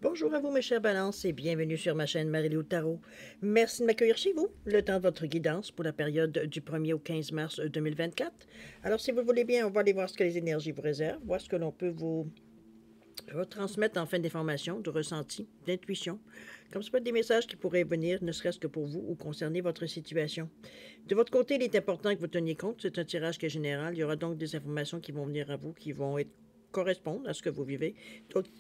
Bonjour à vous, mes chers balances, et bienvenue sur ma chaîne Marie-Lou Tarot. Merci de m'accueillir chez vous, le temps de votre guidance pour la période du 1er au 15 mars 2024. Alors, si vous le voulez bien, on va aller voir ce que les énergies vous réservent, voir ce que l'on peut vous retransmettre en fin d'information, de ressenti, d'intuition, comme ça peut être des messages qui pourraient venir, ne serait-ce que pour vous ou concerner votre situation. De votre côté, il est important que vous teniez compte, c'est un tirage qui est général, il y aura donc des informations qui vont venir à vous, qui vont correspondre à ce que vous vivez,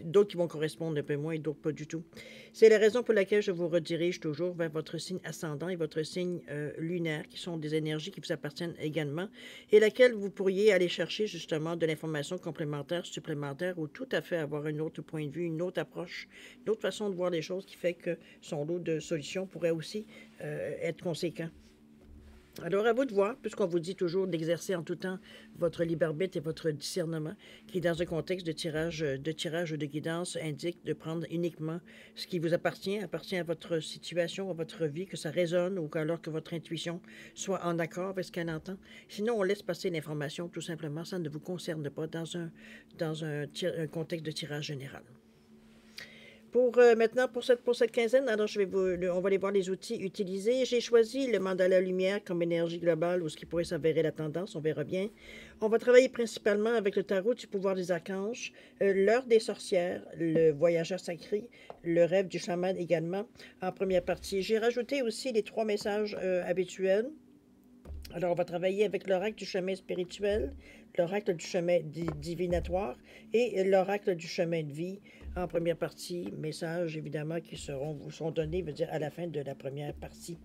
d'autres qui vont correspondre un peu moins et d'autres pas du tout. C'est la raison pour laquelle je vous redirige toujours vers votre signe ascendant et votre signe lunaire, qui sont des énergies qui vous appartiennent également, et laquelle vous pourriez aller chercher justement de l'information complémentaire, supplémentaire, ou tout à fait avoir un autre point de vue, une autre approche, une autre façon de voir les choses qui fait que son lot de solutions pourrait aussi être conséquent. Alors, à vous de voir, puisqu'on vous dit toujours d'exercer en tout temps votre libre arbitre et votre discernement, qui, dans un contexte de tirage ou de guidance, indique de prendre uniquement ce qui vous appartient à votre situation, à votre vie, que ça résonne ou alors que votre intuition soit en accord avec ce qu'elle entend. Sinon, on laisse passer l'information, tout simplement, ça ne vous concerne pas dans un contexte de tirage général. Maintenant, pour cette quinzaine, alors on va aller voir les outils utilisés. J'ai choisi le mandala lumière comme énergie globale ou ce qui pourrait s'avérer la tendance, on verra bien. On va travailler principalement avec le tarot du pouvoir des archanges, l'heure des sorcières, le voyageur sacré, le rêve du chaman également en première partie. J'ai rajouté aussi les 3 messages habituels. Alors, on va travailler avec l'oracle du chemin spirituel, l'oracle du chemin divinatoire et l'oracle du chemin de vie en première partie. Messages, évidemment, qui vous seront donnés, veut dire, à la fin de la première partie.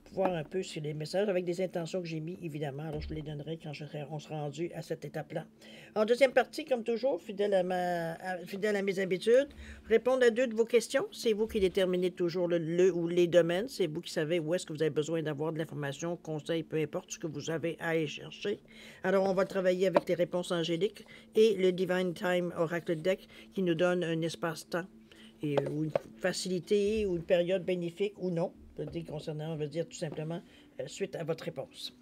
Pour voir un peu sur les messages avec des intentions que j'ai mis, évidemment. Alors, je vous les donnerai quand on sera rendu à cette étape-là. En deuxième partie, comme toujours, fidèle à mes habitudes, répondre à 2 de vos questions. C'est vous qui déterminez toujours le ou les domaines. C'est vous qui savez où est-ce que vous avez besoin d'avoir de l'information, conseil, peu importe ce que vous avez à aller chercher. Alors, on va travailler avec les réponses angéliques et le Divine Time Oracle Deck qui nous donne un espace-temps ou une facilité ou une période bénéfique ou non. Concernant, on veut dire tout simplement suite à votre réponse.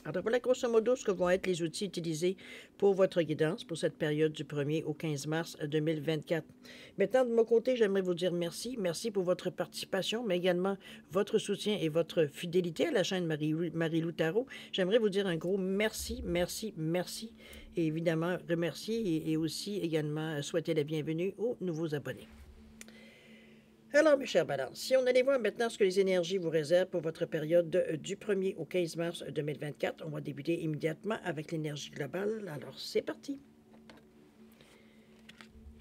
Alors voilà grosso modo ce que vont être les outils utilisés pour votre guidance pour cette période du 1er au 15 mars 2024. Maintenant, de mon côté, j'aimerais vous dire merci. Merci pour votre participation, mais également votre soutien et votre fidélité à la chaîne Marie-Lou Tarot. J'aimerais vous dire un gros merci, merci, merci. Et évidemment, remercier et aussi également souhaiter la bienvenue aux nouveaux abonnés. Alors, mes chers balances, si on allait voir maintenant ce que les énergies vous réservent pour votre période du 1er au 15 mars 2024, on va débuter immédiatement avec l'énergie globale. Alors, c'est parti.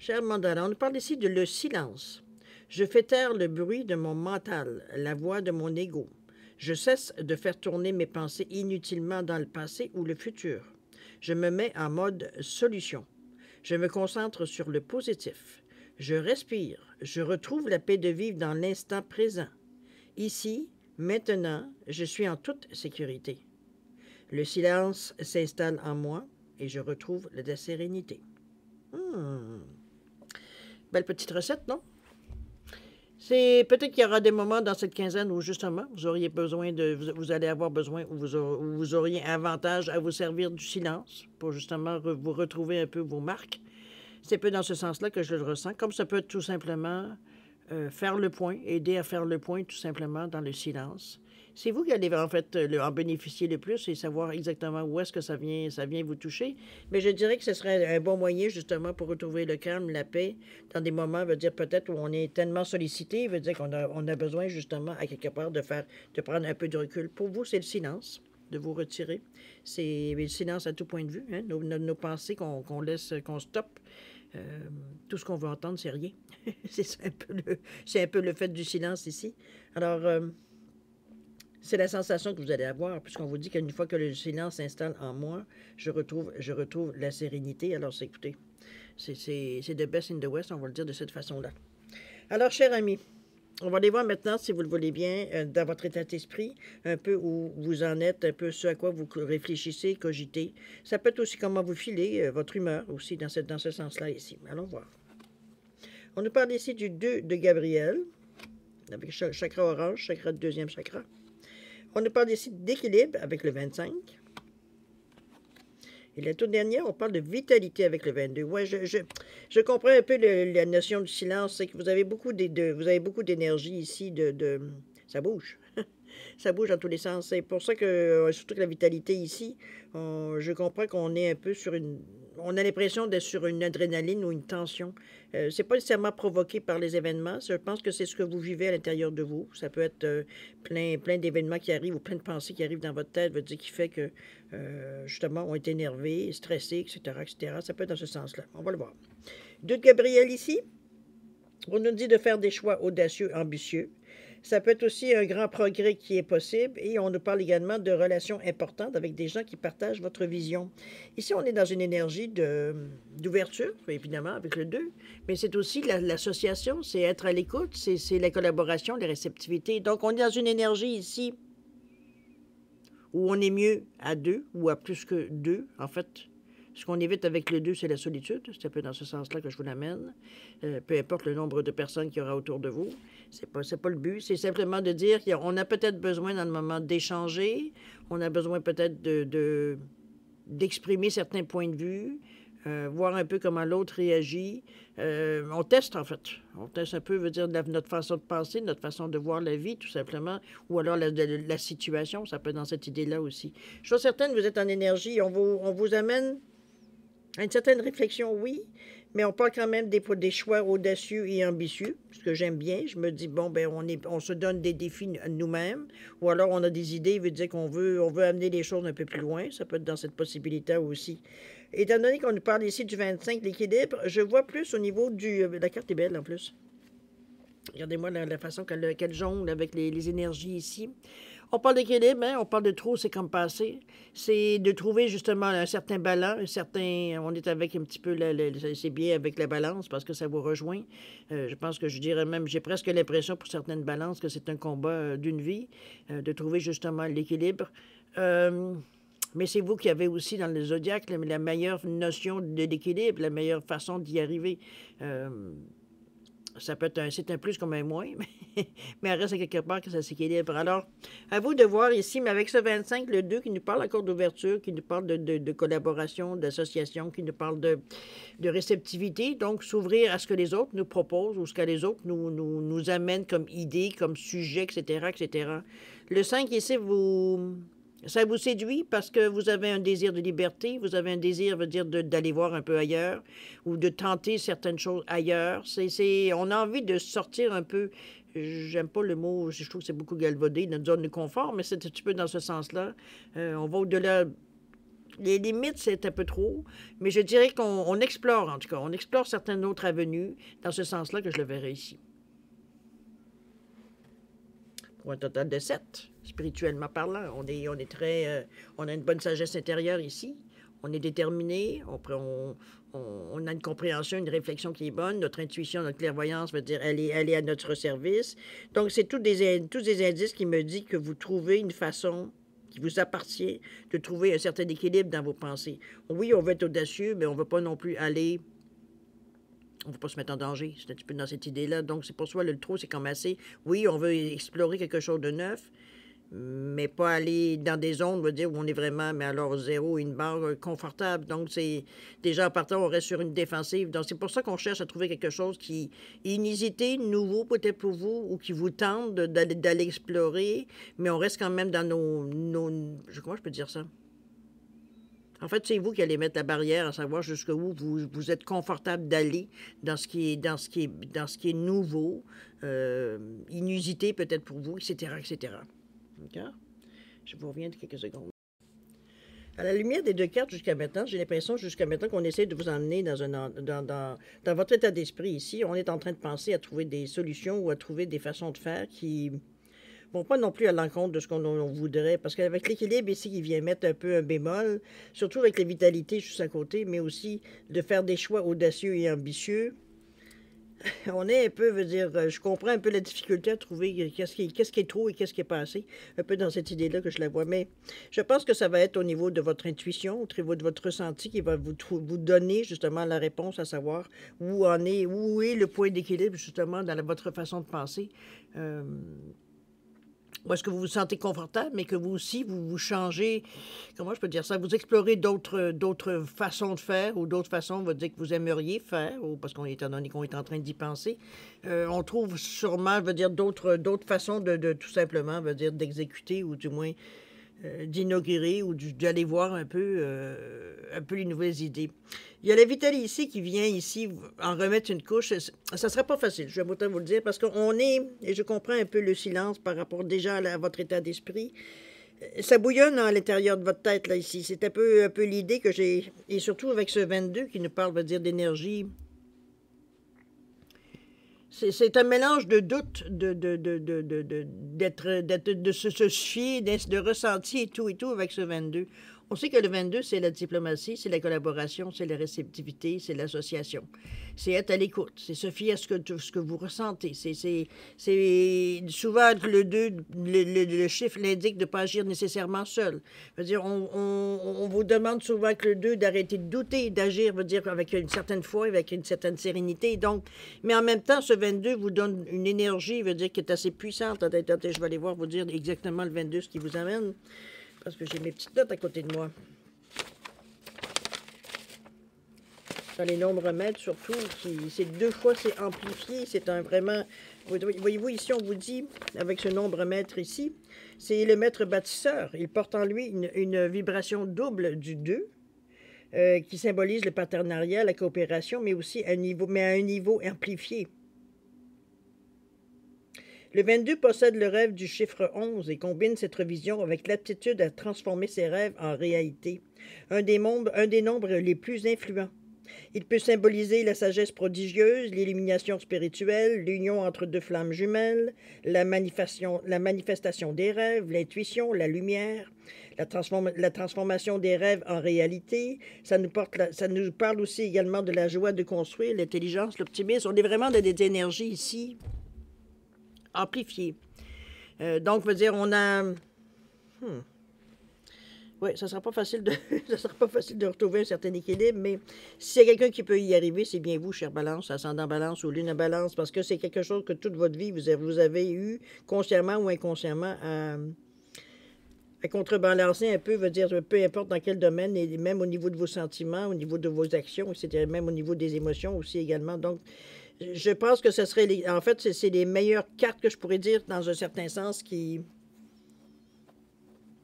Cher mandala, on nous parle ici de le silence. Je fais taire le bruit de mon mental, la voix de mon ego. Je cesse de faire tourner mes pensées inutilement dans le passé ou le futur. Je me mets en mode solution. Je me concentre sur le positif. Je respire, je retrouve la paix de vivre dans l'instant présent. Ici, maintenant, je suis en toute sécurité. Le silence s'installe en moi et je retrouve la sérénité. Belle petite recette, non? C'est peut-être qu'il y aura des moments dans cette quinzaine où justement vous auriez besoin vous allez avoir besoin ou vous auriez avantage à vous servir du silence pour justement vous retrouver un peu vos marques. C'est un peu dans ce sens-là que je le ressens, comme ça peut être tout simplement faire le point, aider à faire le point tout simplement dans le silence. C'est vous qui allez en fait en bénéficier le plus et savoir exactement où est-ce que ça vient vous toucher. Mais je dirais que ce serait un bon moyen justement pour retrouver le calme, la paix, dans des moments, veut dire peut-être où on est tellement sollicité, veut dire qu'on a besoin justement à quelque part de prendre un peu de recul. Pour vous, c'est le silence, de vous retirer. C'est le silence à tout point de vue, hein? Nos pensées qu'on laisse, qu'on stoppe. Tout ce qu'on veut entendre, c'est rien. c'est un peu le fait du silence ici. Alors, c'est la sensation que vous allez avoir, puisqu'on vous dit qu'une fois que le silence s'installe en moi, je retrouve la sérénité. Alors, écoutez, c'est the best in the West, on va le dire de cette façon-là. Alors, chers amis, on va aller voir maintenant, si vous le voulez bien, dans votre état d'esprit, un peu où vous en êtes, un peu ce à quoi vous réfléchissez, cogitez. Ça peut être aussi comment vous filez, votre humeur aussi, dans ce sens-là ici. Allons voir. On nous parle ici du 2 de Gabriel, avec chakra orange, chakra de deuxième chakra. On nous parle ici d'équilibre avec le 25. Et la toute dernière, on parle de vitalité avec le 22. Ouais, Je comprends un peu la notion du silence, c'est que vous avez vous avez beaucoup d'énergie ici, ça bouge. Ça bouge dans tous les sens. C'est pour ça que, surtout que la vitalité ici, je comprends qu'on est un peu sur une... On a l'impression d'être sur une adrénaline ou une tension. C'est pas nécessairement provoqué par les événements. Je pense que c'est ce que vous vivez à l'intérieur de vous. Ça peut être plein d'événements qui arrivent ou plein de pensées qui arrivent dans votre tête, veut dire qui fait que, justement, on est énervé, stressé, etc., etc. Ça peut être dans ce sens-là. On va le voir. Deux de Gabriel ici. On nous dit de faire des choix audacieux, ambitieux. Ça peut être aussi un grand progrès qui est possible et on nous parle également de relations importantes avec des gens qui partagent votre vision. Ici, on est dans une énergie d'ouverture, évidemment, avec le 2, mais c'est aussi l'association, c'est être à l'écoute, c'est la collaboration, la réceptivité. Donc, on est dans une énergie ici où on est mieux à 2 ou à plus que 2, en fait. Ce qu'on évite avec le 2, c'est la solitude. C'est un peu dans ce sens-là que je vous l'amène. Peu importe le nombre de personnes qu'il y aura autour de vous. C'est pas le but. C'est simplement de dire qu'on a peut-être besoin dans le moment d'échanger. On a besoin peut-être d'exprimer certains points de vue. Voir un peu comment l'autre réagit. On teste, en fait. On teste un peu, veut dire, notre façon de penser, notre façon de voir la vie, tout simplement. Ou alors la situation. Ça peut être dans cette idée-là aussi. Je suis certaine, vous êtes en énergie. On vous amène à une certaine réflexion, oui, mais on parle quand même des choix audacieux et ambitieux, ce que j'aime bien. Je me dis, bon, ben on se donne des défis nous-mêmes, ou alors on a des idées, veut dire on veut amener les choses un peu plus loin. Ça peut être dans cette possibilité aussi. Étant donné qu'on nous parle ici du 25, l'équilibre, je vois plus au niveau du... la carte est belle, en plus. Regardez-moi la façon qu'elle jongle avec les énergies ici. On parle d'équilibre, hein? On parle de trop, c'est comme passé. C'est de trouver justement un certain balance, on est avec un petit peu, c'est bien avec la balance parce que ça vous rejoint. Je pense que je dirais même, j'ai presque l'impression pour certaines balances que c'est un combat d'une vie, de trouver justement l'équilibre. Mais c'est vous qui avez aussi dans le zodiaque la meilleure notion de l'équilibre, la meilleure façon d'y arriver. Ça peut être c'est un plus comme un moins, mais elle reste à quelque part que ça s'équilibre. Alors, à vous de voir ici, mais avec ce 25, le 2 qui nous parle encore d'ouverture, qui nous parle de collaboration, d'association, qui nous parle de réceptivité, donc s'ouvrir à ce que les autres nous proposent ou ce que les autres nous amènent comme idée, comme sujet, etc., etc. Le 5 ici, ça vous séduit parce que vous avez un désir de liberté, vous avez un désir, veut dire, d'aller voir un peu ailleurs ou de tenter certaines choses ailleurs. On a envie de sortir un peu, j'aime pas le mot, je trouve que c'est beaucoup galvaudé, notre zone de confort, mais c'est un petit peu dans ce sens-là. On va au-delà. Les limites, c'est un peu trop, mais je dirais qu'on explore, en tout cas, on explore certaines autres avenues, dans ce sens-là que je le verrai ici. Pour un total de 7, spirituellement parlant. On est très... on a une bonne sagesse intérieure ici. On est déterminé. On a une compréhension, une réflexion qui est bonne. Notre intuition, notre clairvoyance, veut dire, elle est à notre service. Donc, c'est tous des indices qui me disent que vous trouvez une façon qui vous appartient de trouver un certain équilibre dans vos pensées. Oui, on veut être audacieux, mais on ne veut pas non plus aller... On ne veut pas se mettre en danger. C'est un petit peu dans cette idée-là. Donc, c'est pour soi, le trop, c'est comme assez. Oui, on veut explorer quelque chose de neuf, mais pas aller dans des zones, on va dire, où on est vraiment, mais alors zéro, une barre confortable. Donc, c'est déjà en partant, on reste sur une défensive. Donc, c'est pour ça qu'on cherche à trouver quelque chose qui est inusité, nouveau peut-être pour vous, ou qui vous tente d'aller explorer, mais on reste quand même dans comment je peux dire ça? En fait, c'est vous qui allez mettre la barrière, à savoir jusqu'où vous êtes confortable d'aller dans ce qui est nouveau, inusité peut-être pour vous, etc., etc. D'accord? Je vous reviens de quelques secondes. À la lumière des deux cartes jusqu'à maintenant, j'ai l'impression jusqu'à maintenant qu'on essaie de vous emmener dans votre état d'esprit ici. On est en train de penser à trouver des solutions ou à trouver des façons de faire qui vont pas non plus à l'encontre de ce qu'on voudrait, parce qu'avec l'équilibre ici qui vient mettre un peu un bémol, surtout avec la vitalité juste à côté, mais aussi de faire des choix audacieux et ambitieux, on est un peu, veut dire, je comprends un peu la difficulté à trouver qu'est-ce qui est trop et qu'est-ce qui est pas assez, un peu dans cette idée-là que je la vois, mais je pense que ça va être au niveau de votre intuition, au niveau de votre ressenti qui va vous donner justement la réponse à savoir où est le point d'équilibre justement dans votre façon de penser. Ou est-ce que vous vous sentez confortable, mais que vous aussi, vous changez, comment je peux dire ça, vous explorez d'autres façons de faire ou d'autres façons, on va dire, que vous aimeriez faire, ou parce qu'on est, étant donné qu'on est en train d'y penser, on trouve sûrement, je veux dire, d'autres façons de tout simplement, je veux dire, d'exécuter ou du moins d'inaugurer ou d'aller voir un peu les nouvelles idées. Il y a la Vitaly ici qui vient ici en remettre une couche. Ça ne sera pas facile, je vais autant vous le dire, parce qu'on est, et je comprends un peu le silence par rapport déjà à votre état d'esprit. Ça bouillonne à l'intérieur de votre tête, là, ici. C'est un peu l'idée que j'ai, et surtout avec ce 22 qui nous parle, va dire, d'énergie. C'est un mélange de doute, de se fier, de ressenti et tout avec ce 22. On sait que le 22, c'est la diplomatie, c'est la collaboration, c'est la réceptivité, c'est l'association. C'est être à l'écoute, c'est se fier à ce que vous ressentez. C'est souvent le 2, le chiffre l'indique de ne pas agir nécessairement seul. Je veux dire, on vous demande souvent avec le 2 d'arrêter de douter, d'agir, veut dire, avec une certaine foi, avec une certaine sérénité. Donc, mais en même temps, ce 22 vous donne une énergie, veut dire, qui est assez puissante. Attendez, je vais aller voir, vous dire exactement le 22, ce qui vous amène. Parce que j'ai mes petites notes à côté de moi. Dans les nombres mètres, surtout, c'est 2 fois, c'est amplifié. C'est un vraiment... Voyez-vous, ici, on vous dit, avec ce nombre mètre ici, c'est le maître bâtisseur. Il porte en lui une vibration double du 2, qui symbolise le partenariat, la coopération, mais aussi à un niveau amplifié. Le 22 possède le rêve du chiffre 11 et combine cette vision avec l'aptitude à transformer ses rêves en réalité. Un des nombres les plus influents. Il peut symboliser la sagesse prodigieuse, l'illumination spirituelle, l'union entre deux flammes jumelles, la manifestation des rêves, l'intuition, la lumière, la transformation des rêves en réalité. Ça nous parle aussi également de la joie de construire, l'intelligence, l'optimisme. On est vraiment dans des énergies ici amplifiées. Donc, veut dire, on a... Oui, ça ne sera pas facile de retrouver un certain équilibre, mais s'il y a quelqu'un qui peut y arriver, c'est bien vous, chère Balance, ascendant Balance ou Lune Balance, parce que c'est quelque chose que toute votre vie, vous avez eu, consciemment ou inconsciemment, à contrebalancer un peu, veut dire, peu importe dans quel domaine, et même au niveau de vos sentiments, au niveau de vos actions, etc., même au niveau des émotions aussi également. Donc, je pense que ce serait, en fait, c'est les meilleures cartes que je pourrais dire, dans un certain sens, qui...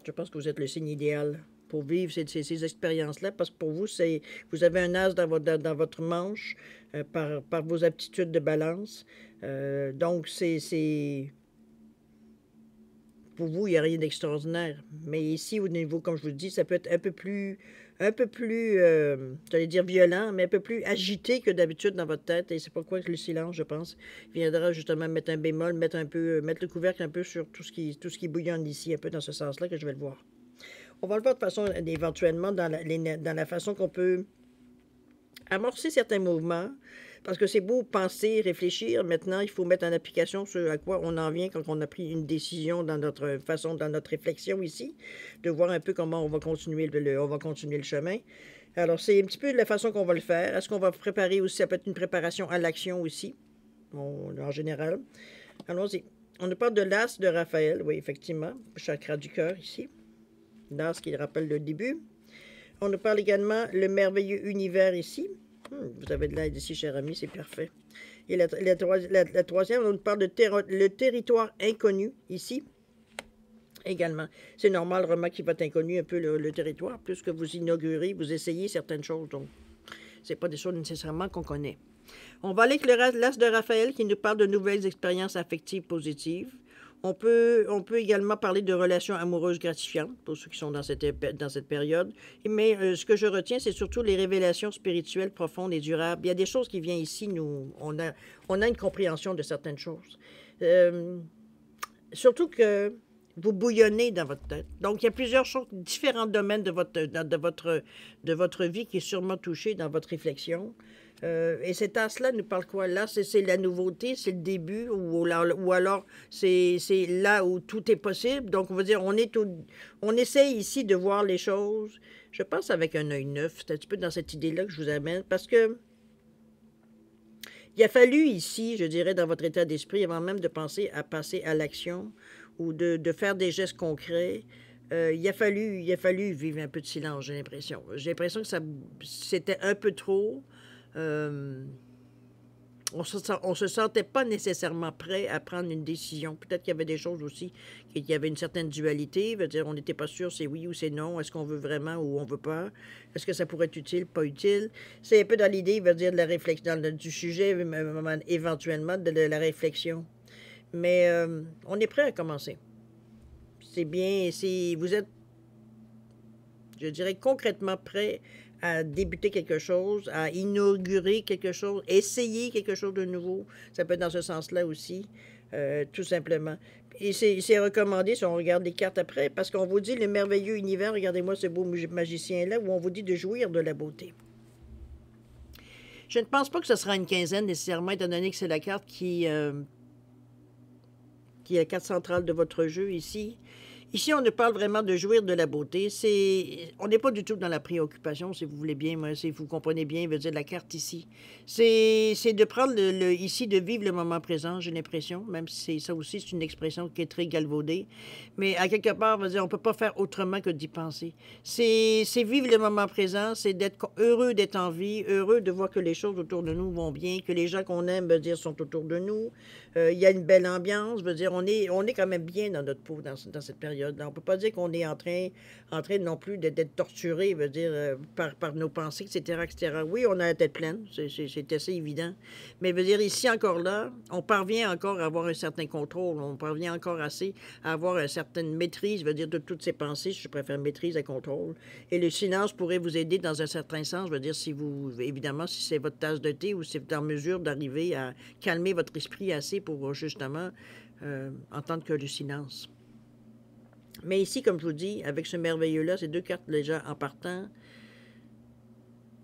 Je pense que vous êtes le signe idéal pour vivre ces expériences-là, parce que pour vous, vous avez un as dans votre manche par vos aptitudes de balance. Donc, pour vous, il n'y a rien d'extraordinaire. Mais ici, au niveau, comme je vous le dis, ça peut être un peu plus j'allais dire violent, mais un peu plus agité que d'habitude dans votre tête. Et c'est pourquoi que le silence, je pense, viendra justement mettre un bémol, mettre le couvercle un peu sur tout ce qui bouillonne ici, un peu dans ce sens-là que je vais le voir. On va le voir de façon, éventuellement, dans la façon qu'on peut amorcer certains mouvements, parce que c'est beau penser, réfléchir. Maintenant, il faut mettre en application ce à quoi on en vient quand on a pris une décision dans notre réflexion ici, de voir un peu comment on va continuer le chemin. Alors, c'est un petit peu la façon qu'on va le faire. Est-ce qu'on va préparer aussi, ça peut être une préparation à l'action aussi, en général. Allons-y. On nous parle de l'as de Raphaël, oui, effectivement, chakra du cœur ici. L'as qui rappelle le début. On nous parle également le merveilleux univers ici. Vous avez de l'aide ici, cher ami, c'est parfait. Et la troisième, on nous parle de le territoire inconnu ici. Également. C'est normal, remarque qu'il va être inconnu un peu le territoire, plus que vous inaugurez, vous essayez certaines choses. Donc, ce n'est pas des choses nécessairement qu'on connaît. On va aller avec l'as de Raphaël qui nous parle de nouvelles expériences affectives positives. On peut également parler de relations amoureuses gratifiantes, pour ceux qui sont dans cette période. Mais ce que je retiens, c'est surtout les révélations spirituelles profondes et durables. Il y a des choses qui viennent ici, on a une compréhension de certaines choses. Surtout que vous bouillonnez dans votre tête. Donc, il y a plusieurs choses, différents domaines de votre vie qui est sûrement touché dans votre réflexion. Et cet as-là nous parle quoi? Là, c'est la nouveauté, c'est le début, ou alors c'est là où tout est possible. Donc, on va dire, on essaye ici de voir les choses, je pense, avec un œil neuf. C'est un petit peu dans cette idée-là que je vous amène, parce que il a fallu ici, je dirais, dans votre état d'esprit, avant même de penser à passer à l'action, ou de faire des gestes concrets, il a fallu vivre un peu de silence, j'ai l'impression. J'ai l'impression que c'était un peu trop. On se sentait pas nécessairement prêt à prendre une décision. Peut-être qu'il y avait des choses aussi, qu'il y avait une certaine dualité, veut dire on n'était pas sûr c'est oui ou c'est non, est-ce qu'on veut vraiment ou on veut pas, est-ce que ça pourrait être utile, pas utile. C'est un peu dans l'idée, veut dire de la réflexion, du sujet, éventuellement de la réflexion. Mais on est prêt à commencer. C'est bien, si vous êtes, je dirais, concrètement prêt à débuter quelque chose, à inaugurer quelque chose, essayer quelque chose de nouveau. Ça peut être dans ce sens-là aussi, tout simplement. Et c'est recommandé si on regarde les cartes après, parce qu'on vous dit le merveilleux univers, regardez-moi ce beau magicien-là, où on vous dit de jouir de la beauté. Je ne pense pas que ce sera une quinzaine nécessairement, étant donné que c'est la carte qui est la carte centrale de votre jeu ici. Ici, on ne parle vraiment de jouir de la beauté. On n'est pas du tout dans la préoccupation, si vous voulez bien, si vous comprenez bien, veut dire la carte ici. C'est de prendre ici, de vivre le moment présent, j'ai l'impression, même si ça aussi, c'est une expression qui est très galvaudée. Mais à quelque part, veut dire, on ne peut pas faire autrement que d'y penser. C'est vivre le moment présent, c'est d'être heureux d'être en vie, heureux de voir que les choses autour de nous vont bien, que les gens qu'on aime, veut dire, sont autour de nous. Il y a une belle ambiance, veut dire, on est quand même bien dans notre peau dans cette période. On ne peut pas dire qu'on est en train non plus d'être torturé, veut dire, par nos pensées, etc., etc. Oui, on a la tête pleine, c'est assez évident. Mais veut dire, ici, encore là, on parvient encore à avoir un certain contrôle, on parvient encore assez à avoir une certaine maîtrise, veut dire, de toutes ces pensées, je préfère maîtrise à contrôle. Et le silence pourrait vous aider dans un certain sens, veut dire, évidemment, si c'est votre tasse de thé ou si vous êtes en mesure d'arriver à calmer votre esprit assez pour, justement, entendre que le silence. Mais ici, comme je vous dis, avec ce merveilleux-là, ces deux cartes déjà en partant,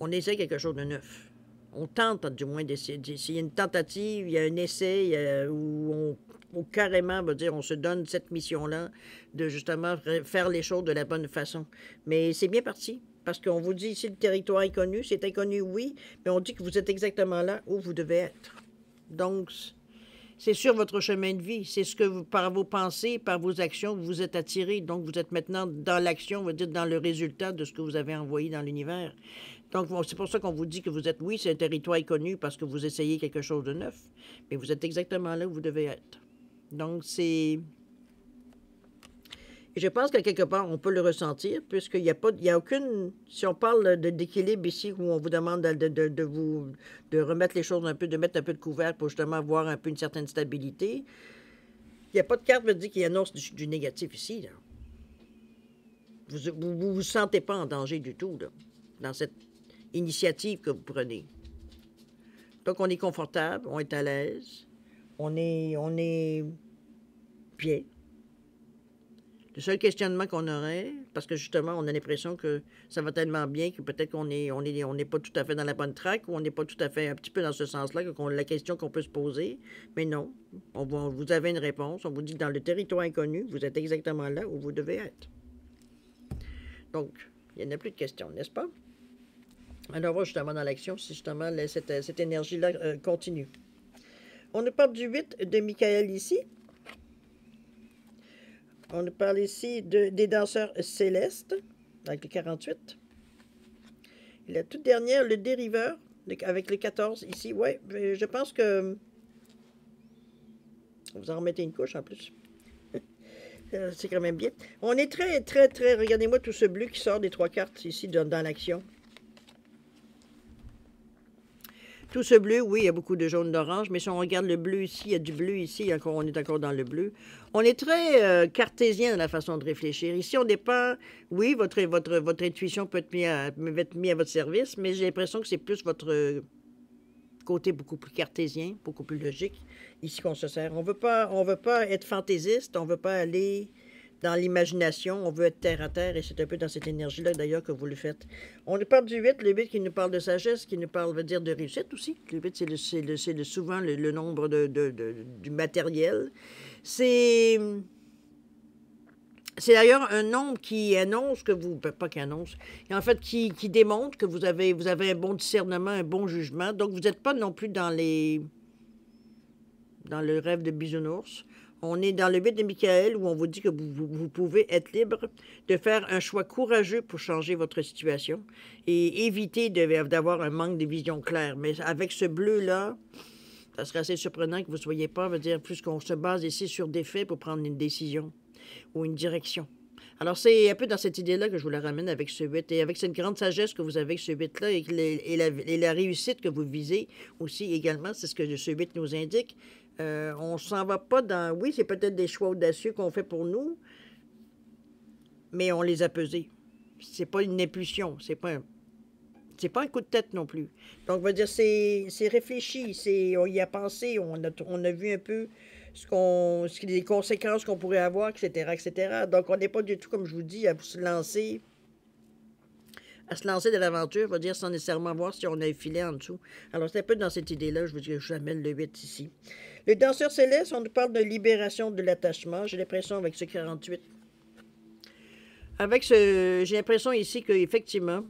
on essaie quelque chose de neuf. On tente, du moins, d'essayer. S'il y a une tentative, il y a un essai où carrément, veut dire, on se donne cette mission-là de justement faire les choses de la bonne façon. Mais c'est bien parti. Parce qu'on vous dit ici, le territoire est connu. C'est inconnu, oui, mais on dit que vous êtes exactement là où vous devez être. Donc, c'est sur votre chemin de vie. C'est ce que vous, par vos pensées, par vos actions, vous vous êtes attiré. Donc, vous êtes maintenant dans l'action, on va dire dans le résultat de ce que vous avez envoyé dans l'univers. Donc, c'est pour ça qu'on vous dit que vous êtes, oui, c'est un territoire inconnu parce que vous essayez quelque chose de neuf, mais vous êtes exactement là où vous devez être. Donc, c'est... Et je pense qu'à quelque part, on peut le ressentir, puisqu'il n'y a pas, il y a aucune... Si on parle d'équilibre ici, où on vous demande de remettre les choses un peu, de mettre un peu de couvert pour justement avoir un peu une certaine stabilité, il n'y a pas de carte qui annonce du négatif ici, là. Vous ne vous sentez pas en danger du tout, là, dans cette initiative que vous prenez. Donc, on est confortable, on est à l'aise, on est bien. Le seul questionnement qu'on aurait, parce que justement, on a l'impression que ça va tellement bien que peut-être qu'on n'est pas tout à fait dans la bonne track ou on n'est pas tout à fait un petit peu dans ce sens-là, la question qu'on peut se poser. Mais non, vous avez une réponse. On vous dit que dans le territoire inconnu, vous êtes exactement là où vous devez être. Donc, il n'y en a plus de questions, n'est-ce pas? Alors, on va justement dans l'action si justement cette énergie-là continue. On nous parle du 8 de Michael ici. On nous parle ici des danseurs célestes, avec le 48. Et la toute dernière, le dériveur, avec le 14 ici. Oui, je pense que... Vous en remettez une couche en plus. C'est quand même bien. On est très, très, très... Regardez-moi tout ce bleu qui sort des trois cartes ici dans l'action. Tout ce bleu, oui, il y a beaucoup de jaune d'orange, mais si on regarde le bleu ici, il y a du bleu ici, on est encore dans le bleu. On est très cartésien dans la façon de réfléchir. Ici, on n'est pas... Oui, votre intuition peut être mise à votre service, mais j'ai l'impression que c'est plus votre côté beaucoup plus cartésien, beaucoup plus logique, ici qu'on se sert. On veut pas être fantaisiste, on veut pas aller dans l'imagination, on veut être terre à terre, et c'est un peu dans cette énergie-là, d'ailleurs, que vous le faites. On nous parle du 8, le 8 qui nous parle de sagesse, qui nous parle, veut dire, de réussite aussi. Le 8, c'est souvent le nombre du matériel. C'est d'ailleurs un nombre qui annonce que vous... Pas qui annonce, en fait, qui démontre que vous avez un bon discernement, un bon jugement. Donc, vous n'êtes pas non plus dans le rêve de bisounours. On est dans le 8 de Michael où on vous dit que vous pouvez être libre de faire un choix courageux pour changer votre situation et éviter d'avoir un manque de vision claire. Mais avec ce bleu-là, ça serait assez surprenant que vous ne soyez pas, veut dire, puisqu'on se base ici sur des faits pour prendre une décision ou une direction. Alors, c'est un peu dans cette idée-là que je vous la ramène avec ce 8. Et avec cette grande sagesse que vous avez avec ce 8-là et la réussite que vous visez aussi également, c'est ce que ce 8 nous indique. On s'en va pas dans... Oui, c'est peut-être des choix audacieux qu'on fait pour nous, mais on les a pesés. C'est pas une impulsion, c'est pas un coup de tête non plus. Donc, on va dire, c'est réfléchi, on y a pensé, on a vu un peu les conséquences qu'on pourrait avoir, etc., etc. Donc, on n'est pas du tout, comme je vous dis, à se lancer de l'aventure, va dire, sans nécessairement voir si on a un filet en dessous. Alors, c'est un peu dans cette idée-là, je veux dire, j'amène le 8 ici. Le danseur céleste, on nous parle de libération de l'attachement. J'ai l'impression avec ce 48. J'ai l'impression ici qu'effectivement,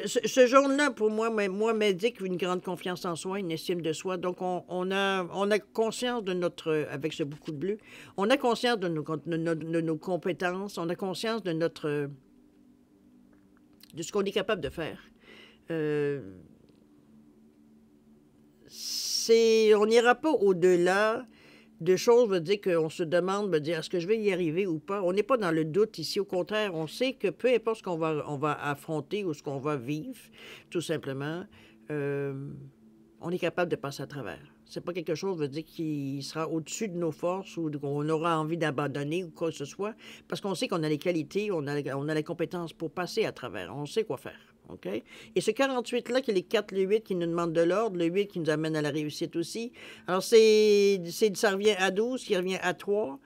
ce jaune-là, pour moi, m'indique une grande confiance en soi, une estime de soi. Donc, on a conscience de avec ce beaucoup de bleu, on a conscience de nos compétences, on a conscience de ce qu'on est capable de faire. On n'ira pas au-delà de choses, veut dire qu'on se demande, veut dire, est-ce que je vais y arriver ou pas? On n'est pas dans le doute ici. Au contraire, on sait que peu importe ce qu'on va affronter ou ce qu'on va vivre, tout simplement, on est capable de passer à travers. C'est pas quelque chose, veut dire, qui sera au-dessus de nos forces ou qu'on aura envie d'abandonner ou quoi que ce soit, parce qu'on sait qu'on a les qualités, on a les compétences pour passer à travers. On sait quoi faire. OK? Et ce 48-là, qui est les 4, le 8 qui nous demande de l'ordre, le 8 qui nous amène à la réussite aussi. Alors, ça revient à 12, qui revient à 3.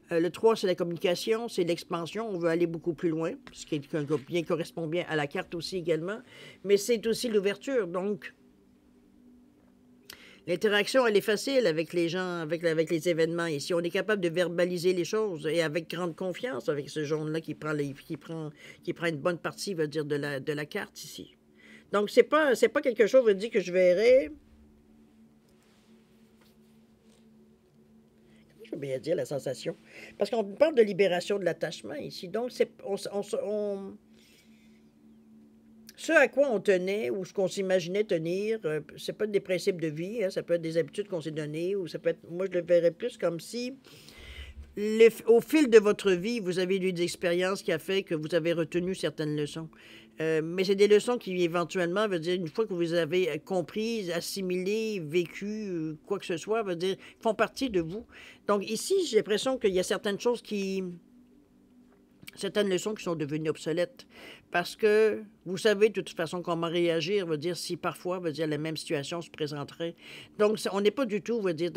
Le 3, c'est la communication, c'est l'expansion. On veut aller beaucoup plus loin, ce qui correspond bien à la carte aussi également. Mais c'est aussi l'ouverture. Donc, l'interaction, elle est facile avec les gens, avec les événements. Et si on est capable de verbaliser les choses et avec grande confiance, avec ce jaune-là qui prend une bonne partie, veut dire, de la carte ici. Donc, c'est pas quelque chose, veut dire, que je verrais. Comment je veux bien dire la sensation? Parce qu'on parle de libération de l'attachement ici. Donc, ce à quoi on tenait ou ce qu'on s'imaginait tenir, c'est pas des principes de vie, hein, ça peut être des habitudes qu'on s'est données, ou ça peut être, moi je le verrais plus comme si, au fil de votre vie, vous avez eu des expériences qui a fait que vous avez retenu certaines leçons. Mais c'est des leçons qui, éventuellement, veut dire, une fois que vous avez comprises, assimilées, vécues, quoi que ce soit, veut dire, font partie de vous. Donc ici, j'ai l'impression qu'il y a certaines leçons qui sont devenues obsolètes. Parce que vous savez de toute façon comment réagir, veut dire, si parfois, veut dire, la même situation se présenterait. Donc, on n'est pas du tout, veut dire,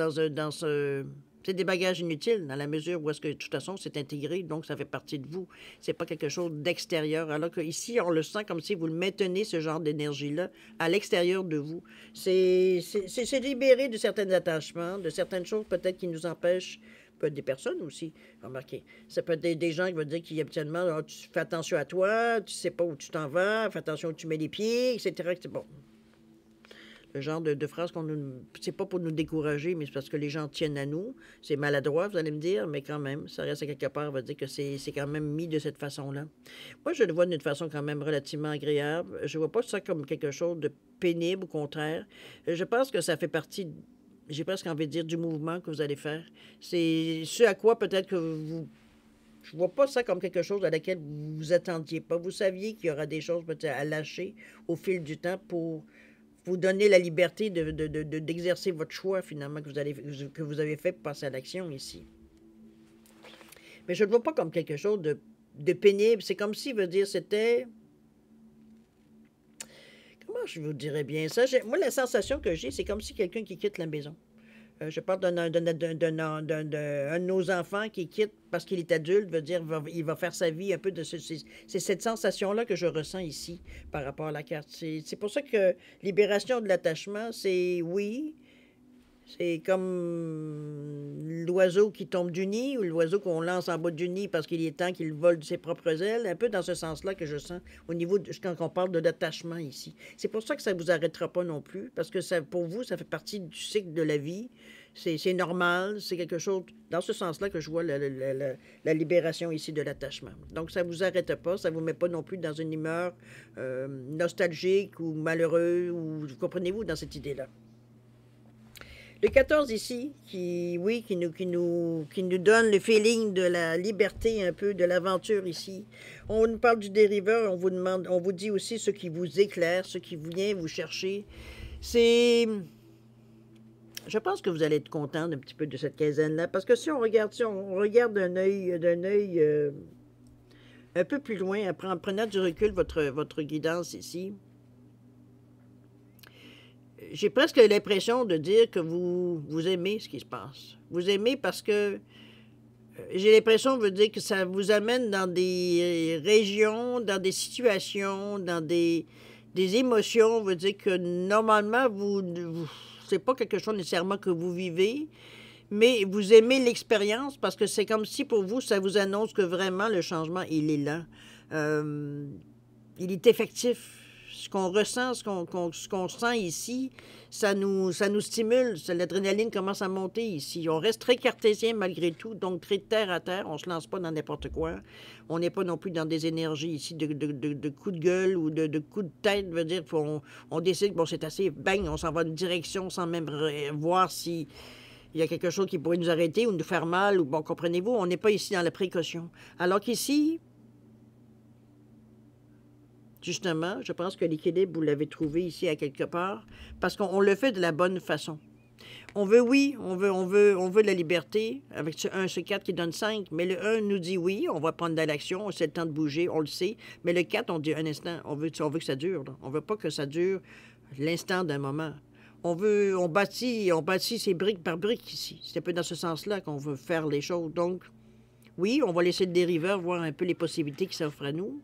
c'est des bagages inutiles, dans la mesure où est-ce que, de toute façon, c'est intégré, donc ça fait partie de vous. C'est pas quelque chose d'extérieur. Alors qu'ici, on le sent comme si vous le maintenez, ce genre d'énergie-là, à l'extérieur de vous. C'est libérer de certains attachements, de certaines choses peut-être qui nous empêchent. Ça peut être des personnes aussi, remarquez. Ça peut être des gens qui vont dire qu'habituellement, tu fais attention à toi, tu sais pas où tu t'en vas, fais attention où tu mets les pieds, etc. Bon. Le genre de phrase qu'on nous... C'est pas pour nous décourager, mais c'est parce que les gens tiennent à nous. C'est maladroit, vous allez me dire, mais quand même, ça reste à quelque part, on va dire que c'est quand même mis de cette façon-là. Moi, je le vois d'une façon quand même relativement agréable. Je vois pas ça comme quelque chose de pénible, au contraire. Je pense que ça fait partie... J'ai presque envie de dire du mouvement que vous allez faire. C'est ce à quoi peut-être que vous... Je vois pas ça comme quelque chose à laquelle vous vous attendiez pas. Vous saviez qu'il y aura des choses peut-être à lâcher au fil du temps pour vous donner la liberté d'exercer votre choix, finalement, que vous avez fait pour passer à l'action ici. Mais je ne le vois pas comme quelque chose de pénible. C'est comme si, veut dire, c'était... Comment je vous dirais bien ça? Moi, la sensation que j'ai, c'est comme si quelqu'un qui quitte la maison. Je parle d'un de nos enfants qui quitte parce qu'il est adulte, veut dire il va faire sa vie un peu de... C'est cette sensation-là que je ressens ici par rapport à la carte. C'est pour ça que libération de l'attachement, c'est oui, c'est comme l'oiseau qui tombe du nid ou l'oiseau qu'on lance en bas du nid parce qu'il est temps qu'il vole de ses propres ailes. Un peu dans ce sens-là que je sens au niveau quand on parle de l'attachement ici. C'est pour ça que ça ne vous arrêtera pas non plus parce que ça, pour vous, ça fait partie du cycle de la vie. C'est normal, c'est quelque chose, dans ce sens-là que je vois la libération ici de l'attachement. Donc, ça ne vous arrête pas, ça ne vous met pas non plus dans une humeur nostalgique ou malheureux, ou comprenez-vous, dans cette idée-là. Le 14 ici, oui, qui nous donne le feeling de la liberté, un peu, de l'aventure ici. On nous parle du dériveur, on vous dit aussi ce qui vous éclaire, ce qui vient vous chercher. Je pense que vous allez être content un petit peu de cette quinzaine-là, parce que si on regarde d'un œil un peu plus loin, en prenant du recul votre guidance ici, j'ai presque l'impression de dire que vous aimez ce qui se passe. Vous aimez parce que j'ai l'impression de dire que ça vous amène dans des régions, dans des situations, dans des émotions, veut dire que normalement, c'est pas quelque chose nécessairement que vous vivez, mais vous aimez l'expérience parce que c'est comme si pour vous, ça vous annonce que vraiment le changement, il est là. Il est effectif. Ce qu'on ressent, ce qu'on sent ici, ça nous stimule. L'adrénaline commence à monter ici. On reste très cartésien malgré tout, donc très terre à terre. On ne se lance pas dans n'importe quoi. On n'est pas non plus dans des énergies ici de coups de gueule ou de coups de tête. Veut dire on décide, bon, c'est assez, bang, on s'en va d'une direction sans même voir si il y a quelque chose qui pourrait nous arrêter ou nous faire mal. Ou bon, comprenez-vous, on n'est pas ici dans la précaution. Alors qu'ici, justement, je pense que l'équilibre, vous l'avez trouvé ici à quelque part, parce qu'on le fait de la bonne façon. On veut, oui, on veut la liberté, avec ce 1, ce 4 qui donne 5, mais le 1 nous dit oui, on va prendre de l'action, c'est le temps de bouger, on le sait, mais le 4, on dit un instant, on veut que ça dure, là. On veut pas que ça dure l'instant d'un moment. On bâtit c'est brique par brique ici. C'est un peu dans ce sens-là qu'on veut faire les choses. Donc, oui, on va laisser le dériveur voir un peu les possibilités qui s'offrent à nous,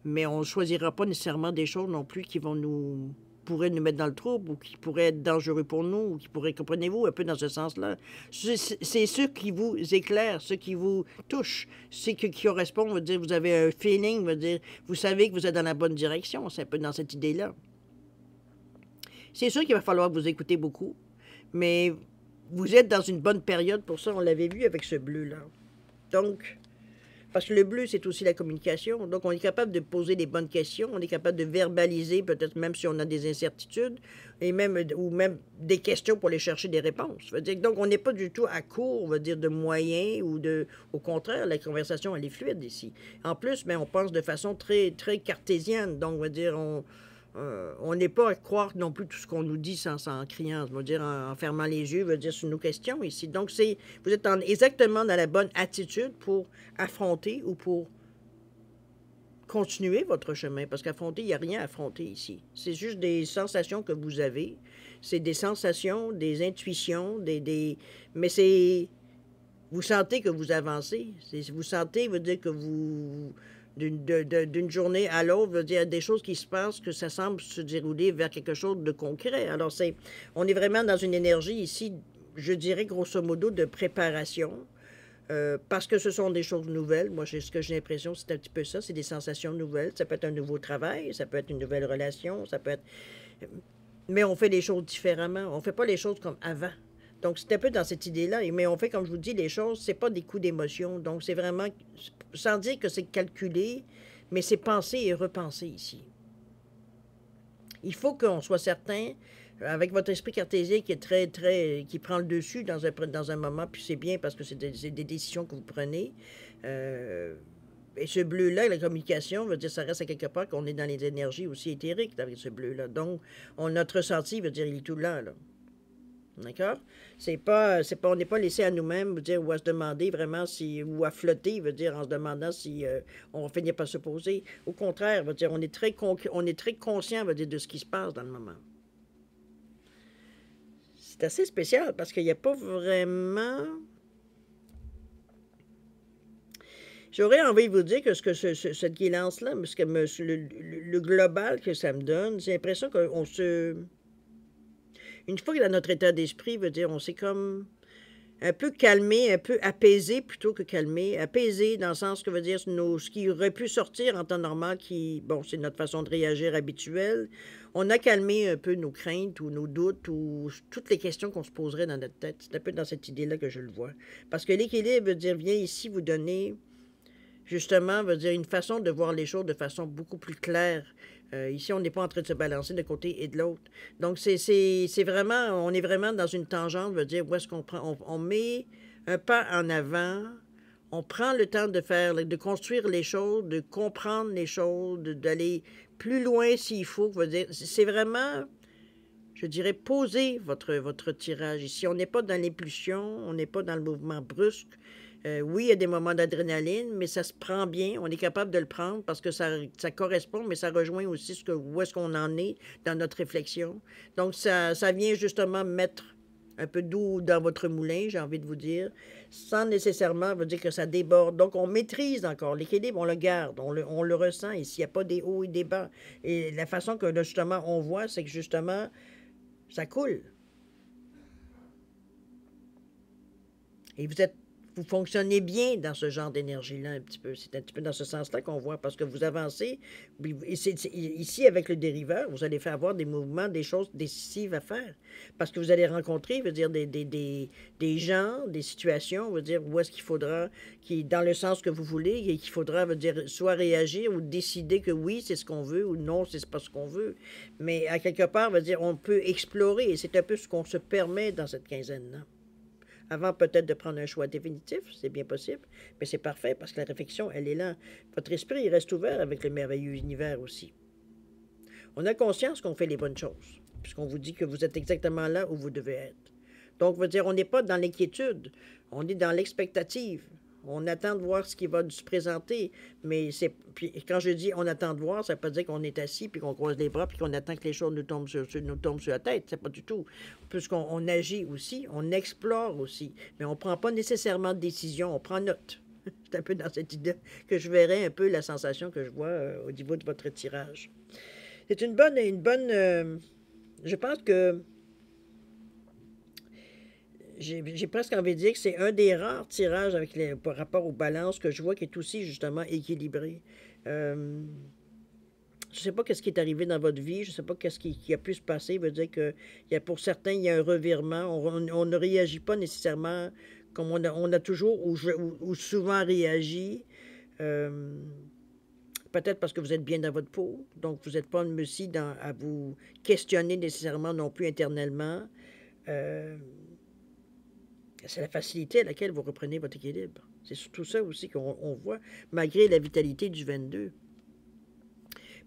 mais on ne choisira pas nécessairement des choses non plus qui pourraient nous mettre dans le trouble ou qui pourraient être dangereux pour nous ou qui pourraient, comprenez-vous, un peu dans ce sens-là. C'est ceux qui vous éclairent, ceux qui vous touchent, ceux qui correspondent, veut dire, vous avez un feeling, veut dire, vous savez que vous êtes dans la bonne direction, c'est un peu dans cette idée-là. C'est sûr qu'il va falloir vous écouter beaucoup, mais vous êtes dans une bonne période pour ça, on l'avait vu avec ce bleu-là. Donc, parce que le bleu, c'est aussi la communication. Donc, on est capable de poser les bonnes questions, on est capable de verbaliser, peut-être même si on a des incertitudes, ou même des questions pour aller chercher des réponses. Donc, on n'est pas du tout à court, on va dire, de moyens au contraire, la conversation, elle est fluide ici. En plus, on pense de façon très, très cartésienne. Donc, on va dire, on n'est pas à croire non plus tout ce qu'on nous dit en criant, je veux dire, en fermant les yeux, veut dire sur nos questions ici. Donc, vous êtes exactement dans la bonne attitude pour affronter ou pour continuer votre chemin. Parce qu'affronter, il n'y a rien à affronter ici. C'est juste des sensations que vous avez. C'est des sensations, des intuitions, mais c'est... Vous sentez que vous avancez. Vous sentez, veut dire que vous... D'une journée à l'autre, veut dire des choses qui se passent, que ça semble se dérouler vers quelque chose de concret. Alors, on est vraiment dans une énergie ici, je dirais grosso modo, de préparation, parce que ce sont des choses nouvelles. Moi, ce que j'ai l'impression, c'est un petit peu ça, c'est des sensations nouvelles. Ça peut être un nouveau travail, ça peut être une nouvelle relation, ça peut être... Mais on fait les choses différemment. On ne fait pas les choses comme avant. Donc, c'est un peu dans cette idée-là. Mais on fait, comme je vous dis, les choses, c'est pas des coups d'émotion. Donc, c'est vraiment, sans dire que c'est calculé, mais c'est pensé et repensé ici. Il faut qu'on soit certain, avec votre esprit cartésien qui est qui prend le dessus dans un moment, puis c'est bien parce que c'est des décisions que vous prenez. Et ce bleu-là, la communication, veut dire ça reste à quelque part qu'on est dans les énergies aussi éthériques avec ce bleu-là. Donc, notre ressenti veut dire il est tout là. D'accord? On n'est pas laissé à nous-mêmes, dire, ou à se demander vraiment ou à flotter, veut dire, en se demandant si on finit par se poser. Au contraire, veut dire, on est très conscient, veut dire, de ce qui se passe dans le moment. C'est assez spécial parce qu'il n'y a pas vraiment... J'aurais envie de vous dire que cette guidance-là, le global que ça me donne, j'ai l'impression qu'on se... Une fois que dans notre état d'esprit, veut dire, on s'est comme un peu calmé, un peu apaisé plutôt que calmé. Apaisé dans le sens que veut dire ce qui aurait pu sortir en temps normal, c'est notre façon de réagir habituelle. On a calmé un peu nos craintes ou nos doutes ou toutes les questions qu'on se poserait dans notre tête. C'est un peu dans cette idée-là que je le vois. Parce que l'équilibre veut dire, vient ici vous donner, justement, veut dire une façon de voir les choses de façon beaucoup plus claire. Ici, on n'est pas en train de se balancer de côté et de l'autre. Donc, c'est vraiment, on est vraiment dans une tangente, veut dire, où est-ce qu'on prend, on met un pas en avant, on prend le temps de faire, de construire les choses, de comprendre les choses, d'aller plus loin s'il faut. Veut dire, c'est vraiment, je dirais, poser votre tirage ici. On n'est pas dans l'impulsion, on n'est pas dans le mouvement brusque. Oui, il y a des moments d'adrénaline, mais ça se prend bien. On est capable de le prendre parce que ça correspond, mais ça rejoint aussi où est-ce qu'on en est dans notre réflexion. Donc, ça vient justement mettre un peu d'eau dans votre moulin, j'ai envie de vous dire, sans nécessairement veut dire que ça déborde. Donc, on maîtrise encore l'équilibre, on le garde, on le ressent ici. Il n'y a pas des hauts et des bas. Et la façon que, là, justement, on voit, c'est que, justement, ça coule. Et vous fonctionnez bien dans ce genre d'énergie-là un petit peu. C'est un petit peu dans ce sens-là qu'on voit, parce que vous avancez. Et ici, avec le dériveur, vous allez faire avoir des mouvements, des choses décisives à faire. Parce que vous allez rencontrer, veut dire, des gens, des situations, veut dire, où est-ce qu'il faudra, dans le sens que vous voulez, et qu'il faudra, veut dire, soit réagir ou décider que oui, c'est ce qu'on veut, ou non, c'est pas ce qu'on veut. Mais à quelque part, veut dire, on peut explorer, et c'est un peu ce qu'on se permet dans cette quinzaine-là. Avant peut-être de prendre un choix définitif, c'est bien possible, mais c'est parfait parce que la réflexion, elle est là. Votre esprit, il reste ouvert avec le merveilleux univers aussi. On a conscience qu'on fait les bonnes choses, puisqu'on vous dit que vous êtes exactement là où vous devez être. Donc, veut dire, on n'est pas dans l'inquiétude, on est dans l'expectative. On attend de voir ce qui va se présenter, mais c'est. Puis quand je dis on attend de voir, ça ne veut pas dire qu'on est assis puis qu'on croise les bras puis qu'on attend que les choses nous tombent sur la tête. C'est pas du tout. Puisqu'on agit aussi, on explore aussi, mais on ne prend pas nécessairement de décision, on prend note. C'est un peu dans cette idée que je verrais un peu la sensation que je vois au niveau de votre tirage. C'est une bonne. Je pense que j'ai presque envie de dire que c'est un des rares tirages par rapport aux balances que je vois qui est aussi justement équilibré. Je ne sais pas qu'est-ce qui est arrivé dans votre vie, je ne sais pas qu'est-ce qui a pu se passer. Veut dire que pour certains, il y a un revirement. On ne réagit pas nécessairement comme on a toujours ou souvent réagi. Peut-être parce que vous êtes bien dans votre peau, donc vous n'êtes pas aussi à vous questionner nécessairement non plus internellement. C'est la facilité à laquelle vous reprenez votre équilibre. C'est surtout ça aussi qu'on voit, malgré la vitalité du 22.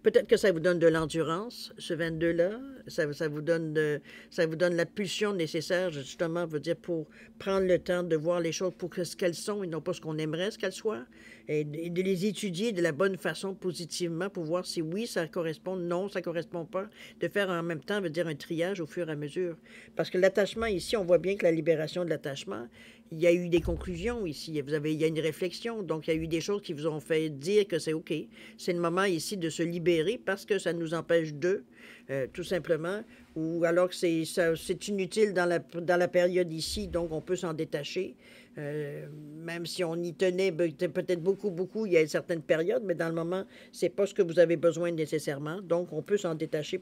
Peut-être que ça vous donne de l'endurance, ce 22-là. Ça vous donne la pulsion nécessaire, justement, veut dire, pour prendre le temps de voir les choses pour ce qu'elles sont et non pas ce qu'on aimerait qu'elles soient. Et de les étudier de la bonne façon, positivement, pour voir si oui, ça correspond, non, ça ne correspond pas. De faire en même temps, veut dire, un triage au fur et à mesure. Parce que l'attachement, ici, on voit bien que la libération de l'attachement, il y a eu des conclusions ici. Il y a une réflexion. Donc, il y a eu des choses qui vous ont fait dire que c'est OK. C'est le moment ici de se libérer parce que ça nous empêche tout simplement. Ou alors que c'est inutile dans la période ici, donc on peut s'en détacher. Même si on y tenait peut-être beaucoup, il y a certaines périodes, mais dans le moment, c'est pas ce que vous avez besoin nécessairement. Donc, on peut s'en détacher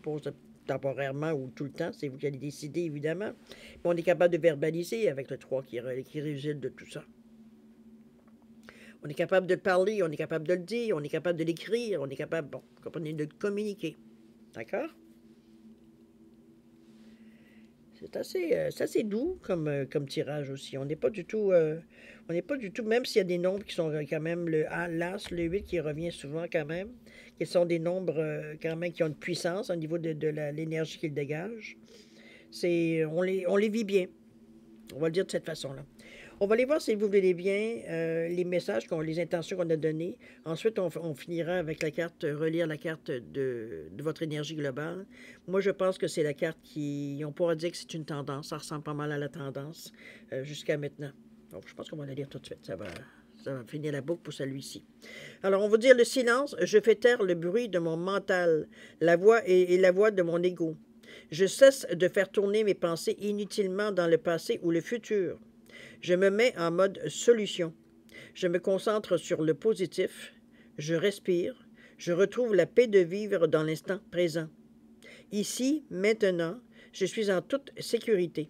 temporairement ou tout le temps, c'est vous qui allez décider, évidemment. Mais on est capable de verbaliser avec le 3 qui résulte de tout ça. On est capable de le parler, on est capable de le dire, on est capable de l'écrire, on est capable, comprenez, de le communiquer. D'accord? C'est assez doux comme tirage aussi. On n'est pas du tout, même s'il y a des nombres qui sont quand même l'As, le 8 qui revient souvent quand même, qui sont des nombres quand même qui ont une puissance au niveau de l'énergie qu'ils dégagent. On les vit bien. On va le dire de cette façon-là. On va aller voir si vous voulez bien les messages, les intentions qu'on a données. Ensuite, on finira avec la carte, relire la carte de votre énergie globale. Moi, je pense que c'est la carte on pourra dire que c'est une tendance. Ça ressemble pas mal à la tendance jusqu'à maintenant. Donc, je pense qu'on va la lire tout de suite. Ça va finir la boucle pour celui-ci. Alors, on va dire le silence. Je fais taire le bruit de mon mental, la voix et la voix de mon ego. Je cesse de faire tourner mes pensées inutilement dans le passé ou le futur. Je me mets en mode solution. Je me concentre sur le positif. Je respire. Je retrouve la paix de vivre dans l'instant présent. Ici, maintenant, je suis en toute sécurité.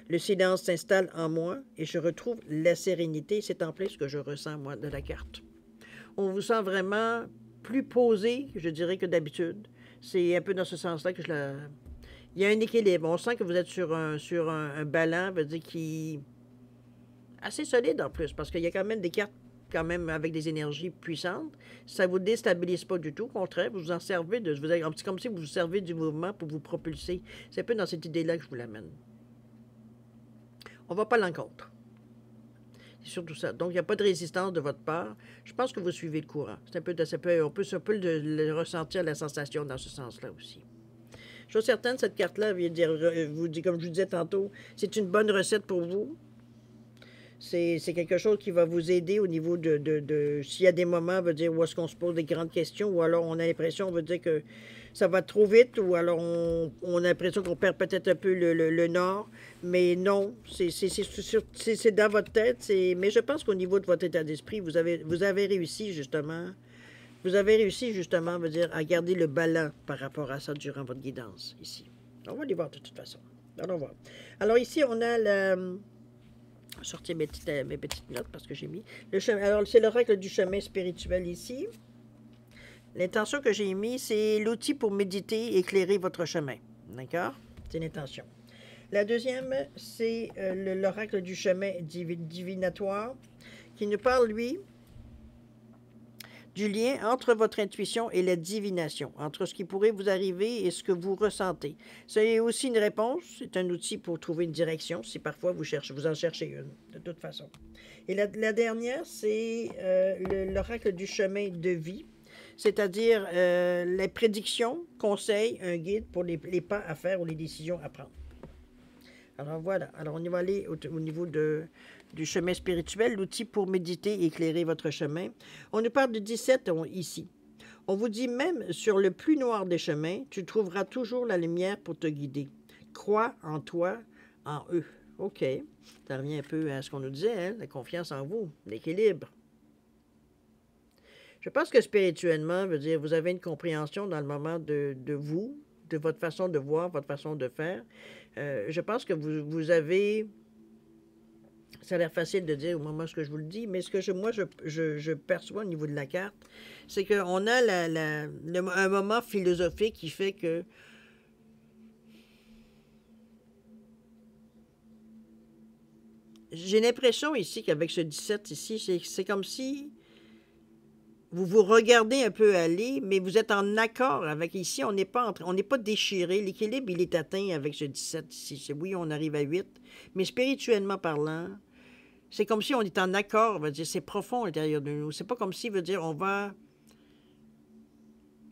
Le silence s'installe en moi et je retrouve la sérénité. C'est en plein ce que je ressens, moi, de la carte. On vous sent vraiment plus posé, je dirais, que d'habitude. C'est un peu dans ce sens-là que je la... Il y a un équilibre. On sent que vous êtes sur un ballon, veut dire, qui... assez solide en plus, parce qu'il y a quand même des cartes quand même avec des énergies puissantes. Ça ne vous déstabilise pas du tout. Au contraire, vous vous en servez de... C'est comme si vous vous servez du mouvement pour vous propulser. C'est un peu dans cette idée-là que je vous l'amène. On ne va pas à l'encontre. C'est surtout ça. Donc, il n'y a pas de résistance de votre part. Je pense que vous suivez le courant. C'est un peu on peut le ressentir, la sensation dans ce sens-là aussi. Je suis certaine, cette carte-là vous dit, comme je vous disais tantôt, c'est une bonne recette pour vous. C'est quelque chose qui va vous aider au niveau s'il y a des moments, veut dire, où est-ce qu'on se pose des grandes questions, ou alors on a l'impression, on veut dire que ça va trop vite, ou alors on a l'impression qu'on perd peut-être un peu le nord. Mais non, c'est dans votre tête. Mais je pense qu'au niveau de votre état d'esprit, vous avez réussi, justement. Vous avez réussi, justement, veut dire, à garder le ballon par rapport à ça durant votre guidance, ici. On va les voir de toute façon. Allons voir. Alors, ici, on a la... sortir mes petites notes parce que j'ai mis le chemin. Alors, c'est l'oracle du chemin spirituel ici. L'intention que j'ai mis, c'est l'outil pour méditer et éclairer votre chemin. D'accord? C'est l'intention. La deuxième, c'est l'oracle du chemin divinatoire qui nous parle, lui, du lien entre votre intuition et la divination, entre ce qui pourrait vous arriver et ce que vous ressentez. C'est aussi une réponse, c'est un outil pour trouver une direction, si parfois vous en cherchez une, de toute façon. Et la dernière, c'est l'oracle du chemin de vie, c'est-à-dire les prédictions, conseils, un guide pour les pas à faire ou les décisions à prendre. Alors voilà, alors on y va aller au niveau du chemin spirituel, l'outil pour méditer et éclairer votre chemin. On nous parle de 17 ici. On vous dit même sur le plus noir des chemins, tu trouveras toujours la lumière pour te guider. Crois en toi, en eux. OK. Ça revient un peu à ce qu'on nous disait, hein? La confiance en vous, l'équilibre. Je pense que spirituellement, veut dire, vous avez une compréhension dans le moment de vous, de votre façon de voir, votre façon de faire. Je pense que vous avez... Ça a l'air facile de dire au moment où je vous le dis, mais ce que moi, je perçois au niveau de la carte, c'est qu'on a un moment philosophique qui fait que j'ai l'impression ici qu'avec ce 17 ici, c'est comme si vous vous regardez un peu aller, mais vous êtes en accord avec ici. On n'est pas déchiré. L'équilibre, il est atteint avec ce 17 ici. Oui, on arrive à 8, mais spirituellement parlant, c'est comme si on est en accord, veut dire, c'est profond à l'intérieur de nous. C'est pas comme si, veut dire,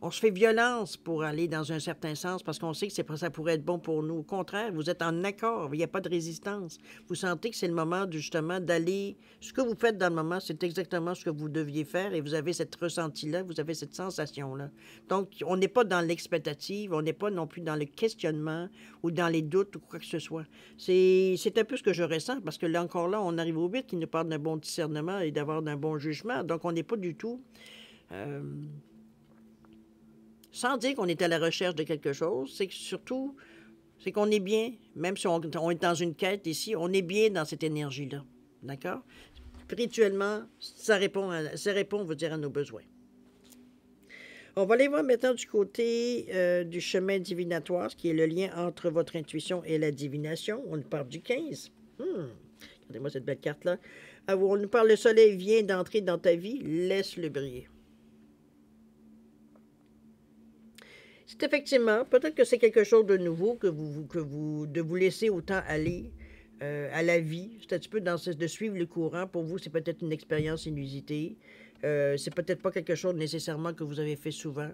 on se fait violence pour aller dans un certain sens parce qu'on sait que ça pourrait être bon pour nous. Au contraire, vous êtes en accord, il n'y a pas de résistance. Vous sentez que c'est le moment, justement, d'aller... Ce que vous faites dans le moment, c'est exactement ce que vous deviez faire et vous avez cette ressenti-là, vous avez cette sensation-là. Donc, on n'est pas dans l'expectative, on n'est pas non plus dans le questionnement ou dans les doutes ou quoi que ce soit. C'est un peu ce que je ressens parce que là, encore là, on arrive au 8 qui nous parle d'un bon discernement et d'avoir d'un bon jugement. Donc, on n'est pas du tout... sans dire qu'on est à la recherche de quelque chose, c'est que surtout, c'est qu'on est bien, même si on est dans une quête ici, on est bien dans cette énergie-là. D'accord? Spirituellement, ça répond, veut dire, à nos besoins. On va aller voir maintenant du côté du chemin divinatoire, ce qui est le lien entre votre intuition et la divination. On nous parle du 15. Regardez-moi cette belle carte-là. On nous parle, le soleil vient d'entrer dans ta vie, laisse-le briller. C'est effectivement, peut-être que c'est quelque chose de nouveau de vous laisser autant aller à la vie. C'est un petit peu de suivre le courant. Pour vous, c'est peut-être une expérience inusitée. C'est peut-être pas quelque chose nécessairement que vous avez fait souvent.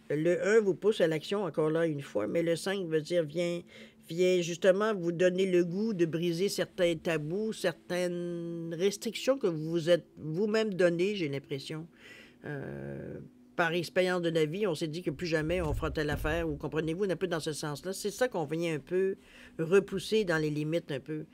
Le 1 vous pousse à l'action, encore là, une fois, mais le 5 veut dire vient justement vous donner le goût de briser certains tabous, certaines restrictions que vous vous êtes vous-même données, j'ai l'impression. Par expérience de la vie, on s'est dit que plus jamais on fera telle affaire, ou comprenez-vous, un peu dans ce sens-là. C'est ça qu'on vient un peu repousser dans les limites un peu.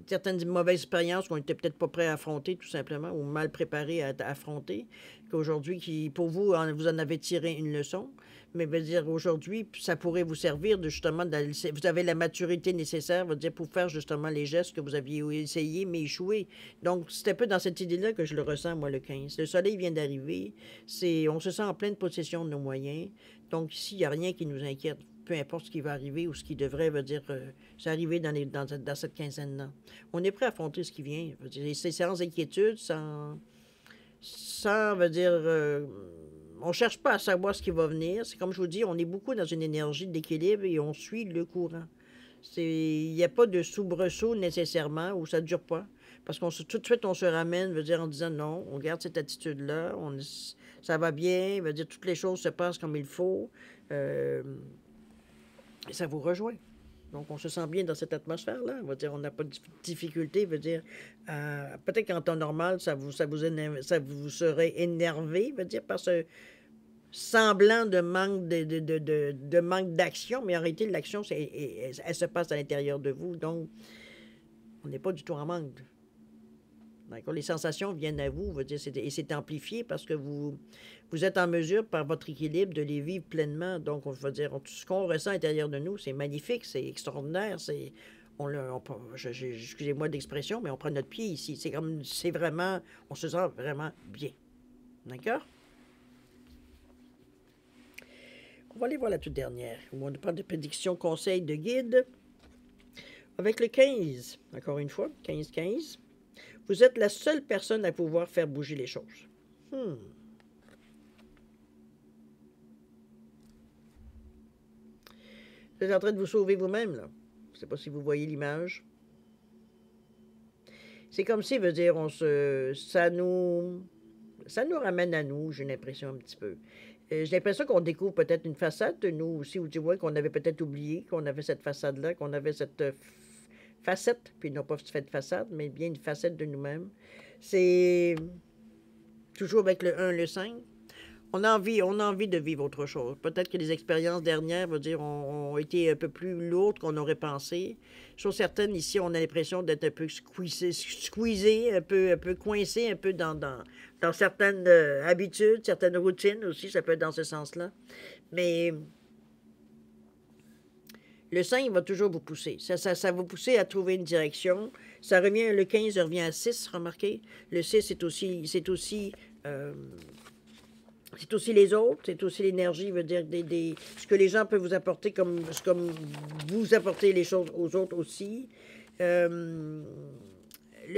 Certaines mauvaises expériences qu'on n'était peut-être pas prêts à affronter, tout simplement, ou mal préparés à affronter, qu'aujourd'hui, pour vous, vous en avez tiré une leçon, mais veut dire aujourd'hui, ça pourrait vous servir de justement, vous avez la maturité nécessaire, veut dire, pour faire justement les gestes que vous aviez essayé, mais échoué. Donc, c'est un peu dans cette idée-là que je le ressens, moi, le 15. Le soleil vient d'arriver, on se sent en pleine possession de nos moyens. Donc, ici, il n'y a rien qui nous inquiète, peu importe ce qui va arriver ou ce qui devrait, veut dire, s'arriver dans cette quinzaine-là. On est prêt à affronter ce qui vient, veut dire, c'est sans inquiétude, veut dire, on ne cherche pas à savoir ce qui va venir. C'est comme je vous dis, on est beaucoup dans une énergie d'équilibre et on suit le courant. Il n'y a pas de soubresaut nécessairement où ça ne dure pas. Parce qu'on tout de suite, on se ramène, veut dire, en disant non, on garde cette attitude-là, ça va bien, veut dire, toutes les choses se passent comme il faut. Et ça vous rejoint. Donc, on se sent bien dans cette atmosphère-là. On va dire, on n'a pas de difficulté. Veut dire, peut-être qu'en temps normal, ça vous serait énervé, veut dire, par ce semblant de manque de manque d'action, mais en réalité, l'action, elle se passe à l'intérieur de vous. Donc, on n'est pas du tout en manque. D'accord? Les sensations viennent à vous, veut dire, et c'est amplifié parce que vous êtes en mesure, par votre équilibre, de les vivre pleinement. Donc, on va dire, ce qu'on ressent à l'intérieur de nous, c'est magnifique, c'est extraordinaire, excusez-moi d'expression, mais on prend notre pied ici. C'est vraiment, on se sent vraiment bien. D'accord? On va aller voir la toute dernière, où on parle de prédiction, conseil, de guide. Avec le 15, encore une fois, 15-15. Vous êtes la seule personne à pouvoir faire bouger les choses. Vous êtes en train de vous sauver vous-même, là. Je ne sais pas si vous voyez l'image. C'est comme si, veut dire, ça nous ramène à nous, j'ai l'impression un petit peu. J'ai l'impression qu'on découvre peut-être une façade de nous aussi, ou tu vois, qu'on avait peut-être oublié, qu'on avait cette façade-là, qu'on avait cette facette, puis non pas fait de façade, mais bien une facette de nous-mêmes. C'est toujours avec le 1, le 5. On a envie de vivre autre chose. Peut-être que les expériences dernières, veut dire, ont été un peu plus lourdes qu'on aurait pensé. Chose certaine, ici, on a l'impression d'être un peu squeezé, un peu coincé, un peu dans certaines habitudes, certaines routines aussi, ça peut être dans ce sens-là. Mais le 5 va toujours vous pousser. Ça va vous pousser à trouver une direction. Ça revient, le 15 revient à 6, remarquez. Le 6, c'est aussi les autres, c'est aussi l'énergie, veut dire ce que les gens peuvent vous apporter comme vous apportez les choses aux autres aussi. Le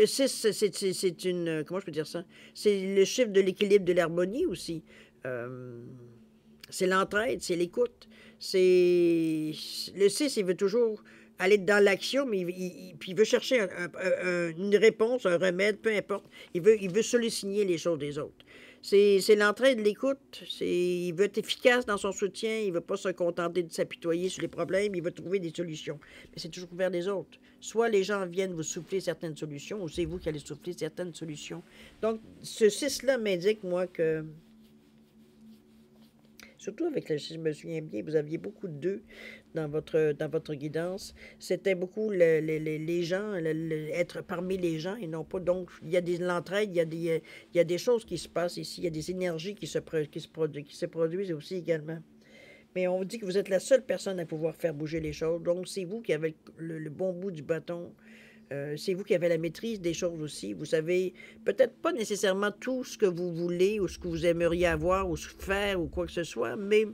6, c'est une... Comment je peux dire ça? C'est le chiffre de l'équilibre, de l'harmonie aussi. C'est l'entraide, c'est l'écoute. Le 6, il veut toujours aller dans l'action, mais puis il veut chercher une réponse, un remède, peu importe. Il veut solliciter les choses des autres. C'est l'entraide, l'écoute. Il veut être efficace dans son soutien. Il ne veut pas se contenter de s'apitoyer sur les problèmes. Il veut trouver des solutions. Mais c'est toujours vers les autres. Soit les gens viennent vous souffler certaines solutions, ou c'est vous qui allez souffler certaines solutions. Donc, ce 6-là m'indique, moi, que... Surtout avec, si je me souviens bien, vous aviez beaucoup de 2 dans votre guidance. C'était beaucoup les gens, être parmi les gens et non pas. Donc, il y a de l'entraide, il y a des choses qui se passent ici, il y a des énergies qui se produisent aussi également. Mais on vous dit que vous êtes la seule personne à pouvoir faire bouger les choses. Donc, c'est vous qui avez le bon bout du bâton. C'est vous qui avez la maîtrise des choses aussi. Vous savez peut-être pas nécessairement tout ce que vous voulez ou ce que vous aimeriez avoir ou faire ou quoi que ce soit, mais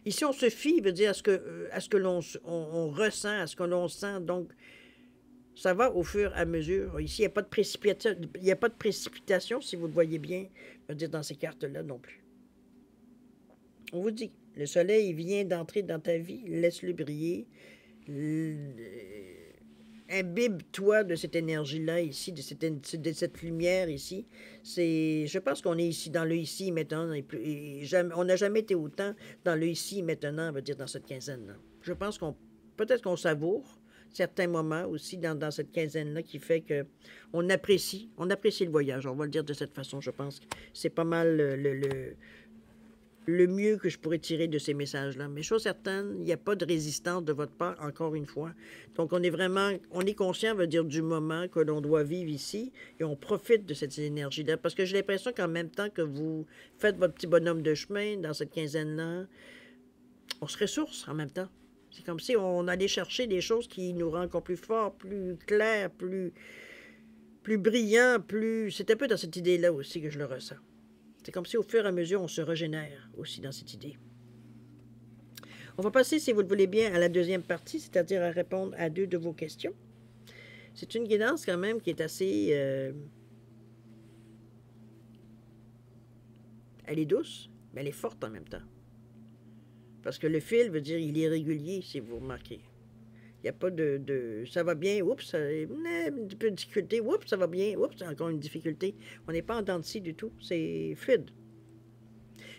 ici, on se fie, veut dire, à ce que l'on ressent, à ce que l'on sent. Donc, ça va au fur et à mesure. Ici, il n'y a pas de précipitation, si vous le voyez bien, veut dire, dans ces cartes-là non plus. On vous dit, le soleil vient d'entrer dans ta vie, laisse-le briller. Imbibe-toi de cette énergie-là ici, de cette lumière ici. Je pense qu'on est ici, dans le ici et maintenant, on n'a jamais été autant dans le ici et maintenant, on va dire, dans cette quinzaine-là. Je pense peut-être qu'on savoure certains moments aussi dans cette quinzaine-là qui fait qu'on apprécie le voyage. On va le dire de cette façon, je pense. C'est pas mal le mieux que je pourrais tirer de ces messages-là. Mais chose certaine, il n'y a pas de résistance de votre part, encore une fois. Donc, on est conscient, veut dire, du moment que l'on doit vivre ici et on profite de cette énergie-là. Parce que j'ai l'impression qu'en même temps que vous faites votre petit bonhomme de chemin dans cette quinzaine-là, on se ressource en même temps. C'est comme si on allait chercher des choses qui nous rendent encore plus forts, plus clairs, plus brillants, plus... C'est un peu dans cette idée-là aussi que je le ressens. C'est comme si au fur et à mesure, on se régénère aussi dans cette idée. On va passer, si vous le voulez bien, à la deuxième partie, c'est-à-dire à répondre à 2 de vos questions. C'est une guidance quand même qui est assez... elle est douce, mais elle est forte en même temps. Parce que le fil veut dire il est régulier, si vous remarquez. Il n'y a pas de ça va bien, oups, ça, un petit peu de difficulté, oups, ça va bien, oups, encore une difficulté. On n'est pas en dents de scie du tout, c'est fluide.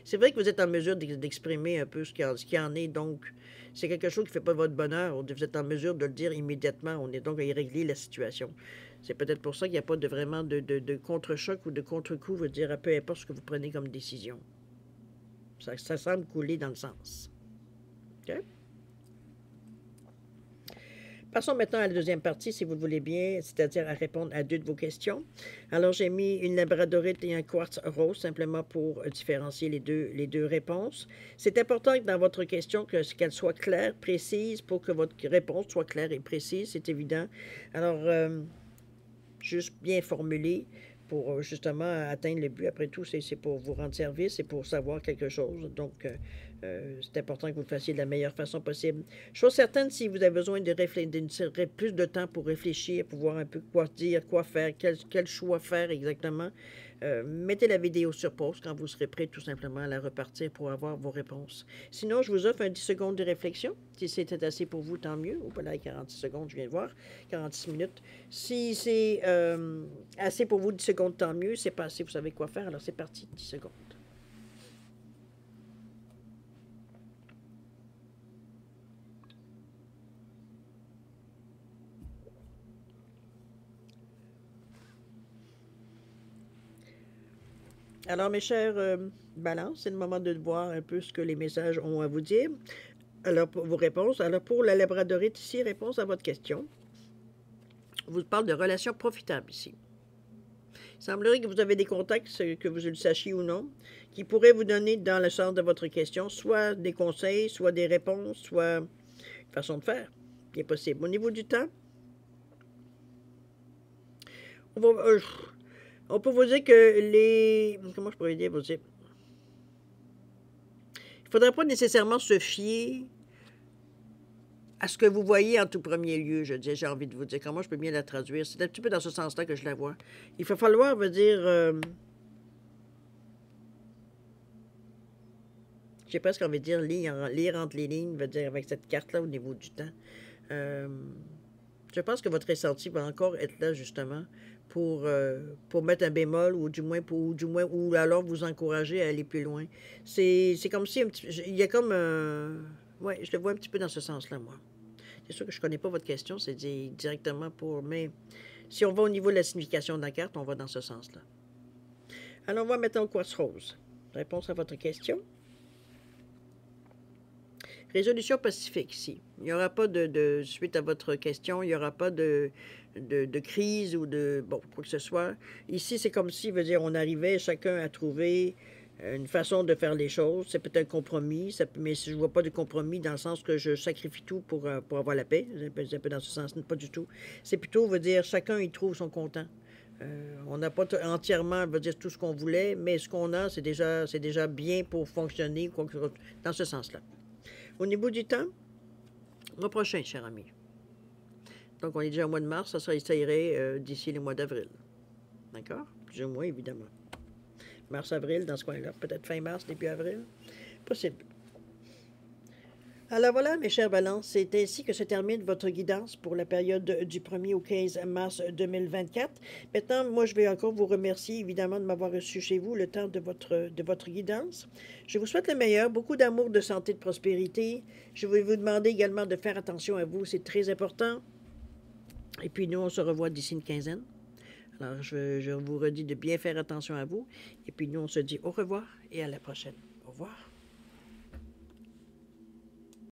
C'est vrai que vous êtes en mesure d'exprimer un peu ce qu'il y en est, donc c'est quelque chose qui ne fait pas votre bonheur. Vous êtes en mesure de le dire immédiatement. On est donc à y régler la situation. C'est peut-être pour ça qu'il n'y a pas vraiment de contre-choc ou de contre-coup, veut dire, peu importe ce que vous prenez comme décision. Ça semble couler dans le sens. OK? Passons maintenant à la deuxième partie, si vous le voulez bien, c'est-à-dire à répondre à 2 de vos questions. Alors, j'ai mis une labradorite et un quartz rose, simplement pour différencier les deux réponses. C'est important dans votre question qu'elle soit claire, précise, pour que votre réponse soit claire et précise, c'est évident. Alors, juste bien formulé pour justement atteindre le but. Après tout, c'est pour vous rendre service, c'est pour savoir quelque chose. Donc, c'est important que vous le fassiez de la meilleure façon possible. Chose certaine, si vous avez besoin de plus de temps pour réfléchir, pour voir un peu quoi dire, quoi faire, quel choix faire exactement, mettez la vidéo sur pause quand vous serez prêt tout simplement à la repartir pour avoir vos réponses. Sinon, je vous offre un 10 secondes de réflexion. Si c'était assez pour vous, tant mieux. Ou pas là, 46 secondes, je viens de voir. 46 minutes. Si c'est assez pour vous, 10 secondes, tant mieux. C'est pas assez, vous savez quoi faire. Alors, c'est parti, 10 secondes. Alors, mes chers balances, c'est le moment de voir un peu ce que les messages ont à vous dire. Alors, pour vos réponses. Alors, pour la labradorite ici, réponse à votre question. On vous parle de relations profitables ici. Il semblerait que vous avez des contacts, que vous le sachiez ou non, qui pourraient vous donner, dans le sens de votre question, soit des conseils, soit des réponses, soit une façon de faire qui est possible. Au niveau du temps, on peut vous dire que les... Comment je pourrais dire, vous dire? Il ne faudrait pas nécessairement se fier à ce que vous voyez en tout premier lieu, j'ai envie de vous dire. Comment je peux bien la traduire? C'est un petit peu dans ce sens-là que je la vois. Il va falloir, veut dire... j'ai presque envie de dire lire entre les lignes, veut dire avec cette carte-là au niveau du temps. Je pense que votre ressenti va encore être là, justement, pour mettre un bémol, ou alors vous encourager à aller plus loin. C'est comme si il y a comme ouais, je le vois un petit peu dans ce sens-là, moi. C'est sûr que je ne connais pas votre question, c'est directement pour... Mais si on va au niveau de la signification de la carte, on va dans ce sens-là. Alors, on va maintenant au quartz rose. Réponse à votre question. Résolution pacifique ici. Il n'y aura pas suite à votre question, il n'y aura pas de crise ou de, bon, quoi que ce soit. Ici, c'est comme si, veut dire, on arrivait chacun à trouver une façon de faire les choses. C'est peut-être un compromis, mais je ne vois pas de compromis dans le sens que je sacrifie tout pour avoir la paix. C'est un peu dans ce sens, pas du tout. C'est plutôt, veut dire, chacun y trouve son content. On n'a pas entièrement, veut dire, tout ce qu'on voulait, mais ce qu'on a, c'est déjà bien pour fonctionner, dans ce sens-là. Au niveau du temps, mois prochain, cher ami. Donc, on est déjà au mois de mars, ça irait d'ici le mois d'avril. D'accord? Plus ou moins, évidemment. Mars-avril, dans ce coin-là. Peut-être fin mars, début avril. Possible. Alors voilà, mes chers balances, c'est ainsi que se termine votre guidance pour la période du 1er au 15 mars 2024. Maintenant, moi, je vais encore vous remercier, évidemment, de m'avoir reçu chez vous le temps de votre guidance. Je vous souhaite le meilleur, beaucoup d'amour, de santé, de prospérité. Je vais vous demander également de faire attention à vous, c'est très important. Et puis, nous, on se revoit d'ici une quinzaine. Alors, je vous redis de bien faire attention à vous. Et puis, nous, on se dit au revoir et à la prochaine. Au revoir.